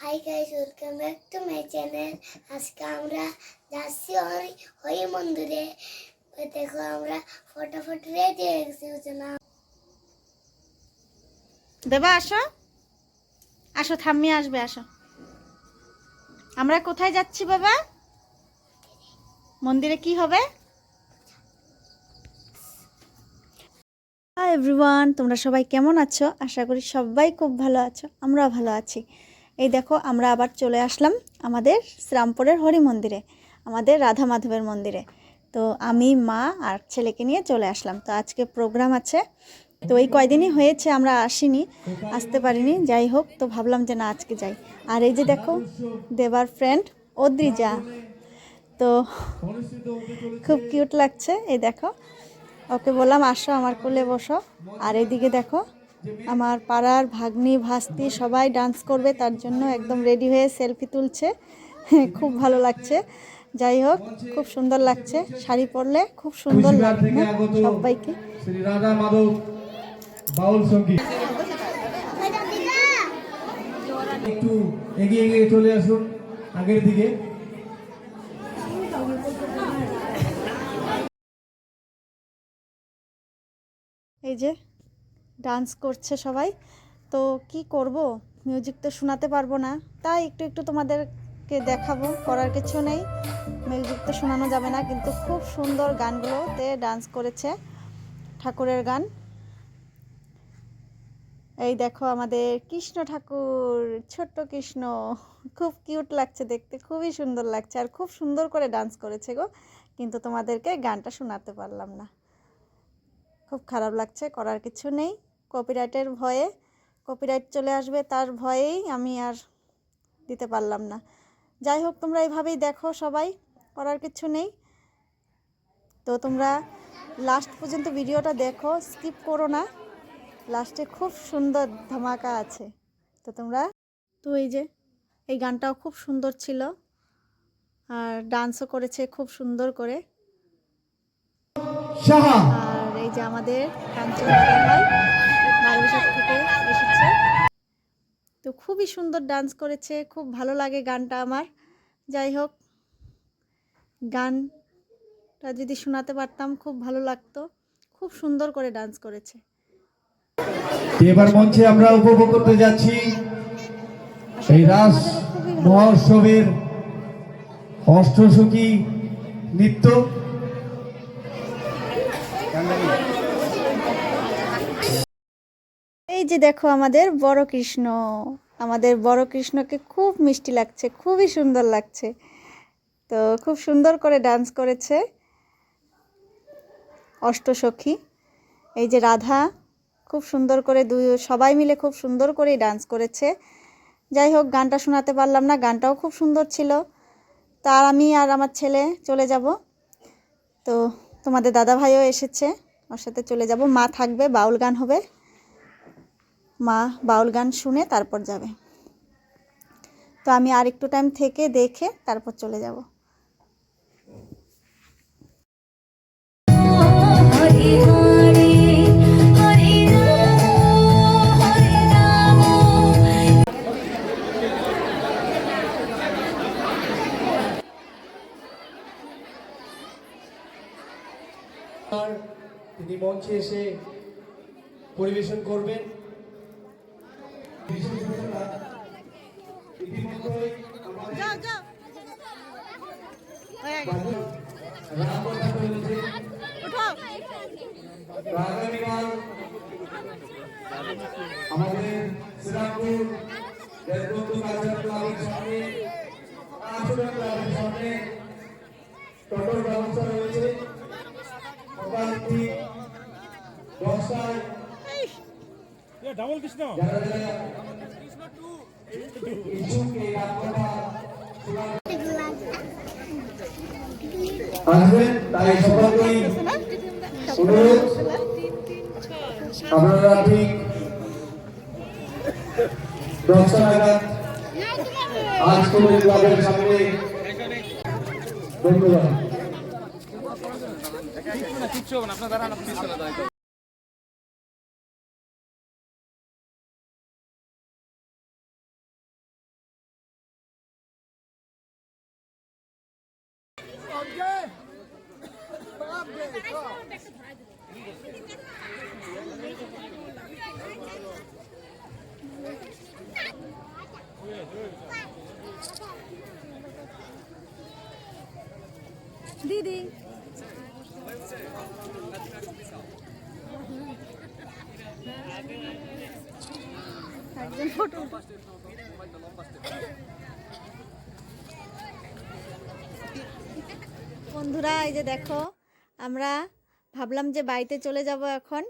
Hi guys, welcome back to my channel. আজকে আমরা যাচ্ছি হরি মন্দিরে। দেখো আমরা ফটাফট রেডি হয়ে গেছি। দেবা আসো, আসো, থাম্মি আসবে, আসো। আমরা কোথায় যাচ্ছি বাবা? মন্দিরে কি হবে? হাই এভরিওয়ান, তোমরা সবাই কেমন আছো? আশা করি সবাই খুব ভালো আছো, আমরাও ভালো আছি। এই দেখো আমরা আবার চলে আসলাম আমাদের শ্রীরামপুরের হরি মন্দিরে, আমাদের রাধা মাধবের মন্দিরে। তো আমি, মা আর ছেলেকে নিয়ে চলে আসলাম। তো আজকে প্রোগ্রাম আছে, তো এই কয়দিনই হয়েছে আমরা আসতে পারিনি। যাই হোক, তো ভাবলাম যে না, আজকে যাই। আর এই যে দেখো দেবার ফ্রেন্ড অদ্রিজা, তো খুব কিউট লাগছে। এই দেখো, ওকে বললাম আসো আমার কোলে বসো। আর এইদিকে দেখো আমার পাড়ার ভাগ্নি ভাস্তি সবাই ডান্স করবে, তার জন্য একদম রেডি হয়ে সেলফি তুলছে। খুব ভালো লাগছে। যাই হোক, খুব সুন্দর লাগছে, শাড়ি পরলে খুব সুন্দর লাগবে সবাইকে। শ্রী রাধা মাধব বাউল সঙ্গীত একটু এগিয়ে এগিয়ে চলে আসুন আগের দিকে। এই যে ডান্স করছে সবাই। তো কি করব, মিউজিক তো শোনাতে পারবো না, তাই একটু একটু তোমাদেরকে দেখাবো। করার কিছু নেই, মিউজিক তো শোনানো যাবে না, কিন্তু খুব সুন্দর গানগুলোতে ডান্স করেছে, ঠাকুরের গান। এই দেখো আমাদের কৃষ্ণ ঠাকুর, ছোট্ট কৃষ্ণ, খুব কিউট লাগছে দেখতে, খুবই সুন্দর লাগছে, আর খুব সুন্দর করে ডান্স করেছে গো। কিন্তু তোমাদেরকে গানটা শোনাতে পারলাম না, খুব খারাপ লাগছে। করার কিছু নেই, কপিরাইটের ভয়ে, কপিরাইট চলে আসবে তার ভয়েই আমি আর দিতে পারলাম না। যাই হোক, তোমরা এইভাবেই দেখো সবাই, করার কিছু নেই। তো তোমরা লাস্ট পর্যন্ত ভিডিওটা দেখো, স্কিপ করো না, লাস্টে খুব সুন্দর ধামাকা আছে। তো তোমরা, তো এই যে এই গানটাও খুব সুন্দর ছিল, আর ডান্সও করেছে খুব সুন্দর করে। আর এই যে আমাদের কাঞ্চন দাদা ভাই বালুরঘাট থেকে এসেছে, তো খুবই সুন্দর ডান্স করেছে, খুব ভালো লাগে গানটা আমার। যাই হোক, গানটা যদি শোনাতে পারতাম খুব ভালো লাগতো, খুব সুন্দর করে ডান্স করেছে। এবার মঞ্চে আমরা উপভোগ করতে যাচ্ছি এই রাস মহোৎসবের অষ্টসখী নৃত্য। এই যে দেখো আমাদের বড় কৃষ্ণ, আমাদের বড় কৃষ্ণকে খুব মিষ্টি লাগছে, খুবই সুন্দর লাগছে। তো খুব সুন্দর করে ডান্স করেছে অষ্টসখী। এই যে রাধা, খুব সুন্দর করে সবাই মিলে খুব সুন্দর করেই ডান্স করেছে। যাই হোক, গানটা শোনাতে পারলাম না, গানটাও খুব সুন্দর ছিল। তার আমি আর আমার ছেলে চলে যাব। তো তোমাদের দাদা ভাইও এসেছে, ওর সাথে চলে যাব। মা থাকবে, বাউল গান হবে, মা বাউল গান শুনে তারপর যাবে। তো আমি আর একটু টাইম থেকে দেখে তারপর চলে যাব। তিনি মঞ্চে এসে পরিবেশন করবেন। আমাদের শ্রীরামপুর দেশবন্ধু কালচার ক্লাবের সামনে, সামনে টোটোর ব্যবস্থা রয়েছে। সকাল ঠিক 10টায় ডাবল কৃষ্ণ আসবেন, তাই সকলকেই অনুরোধ আপনারা ঠিক 10টা নাগাদ আজ কমিটি ক্লাবের সামনে। ধন্যবাদ। দিদি একজন ফটো বন্ধুরা এই যে দেখো আমরা ভাবলাম যে বাড়িতে চলে যাব এখন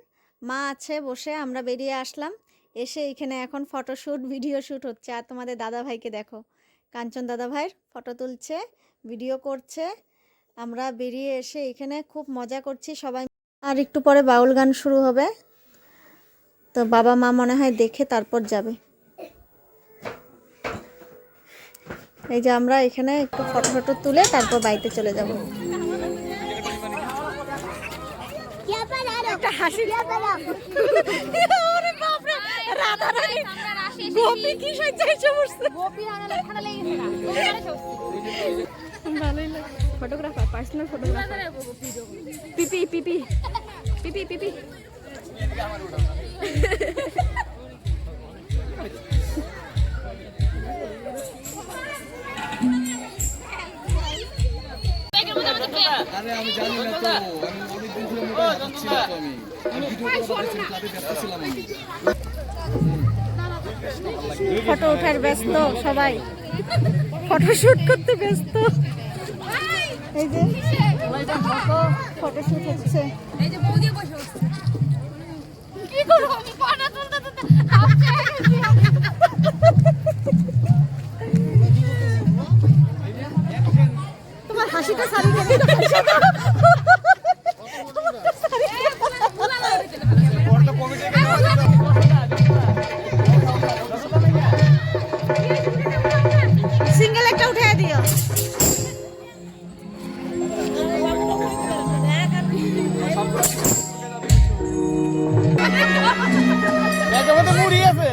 মা আছে বসে আমরা বেরিয়ে আসলাম এসে এখানে এখন ফটোশ্যুট ভিডিও শ্যুট হচ্ছে আর তোমাদের দাদা ভাইকে দেখো কাঞ্চন দাদা ভাইয়ের ফটো তুলছে ভিডিও করছে আমরা বেরিয়ে এসে এখানে খুব মজা করছি সবাই আর একটু পরে বাউল গান শুরু হবে তো বাবা মা মনে হয় দেখে তারপর যাবে এই যে আমরা এখানে একটু ফটো তুলে তারপর বাড়িতে চলে যাব একটা হাসি ওরে বাপ রে রাধা রানী গোপী কি সাজাইছে বসছে গোপী রানালে ঠান্ডা লেগে গেছে ভালোই লাগে ফটোগ্রাফার পার্সোনাল ফটোগ্রাফার পিপি পিপি পিপি পিপি আরে আমি জানি না তো আমি অনেকদিন ধরে মোবাইল হাঁটছি না তো আমি ভিডিও করে বানাচ্ছি কাজে ব্যস্ত ছিলাম আমি ফটো ওঠার ব্যস্ত সবাই ফটো শুট করতে ব্যস্ত এই যে ফটো শুট হচ্ছে এই যে বৌদি বসে আছে কি করব আমি ফটো তুলতে তুলতে তোমার হাসিটা সারি দেবে সিঙ্গেল একটা উঠে দিও মুড়ি আছে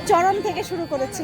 চরণ থেকে শুরু করেছি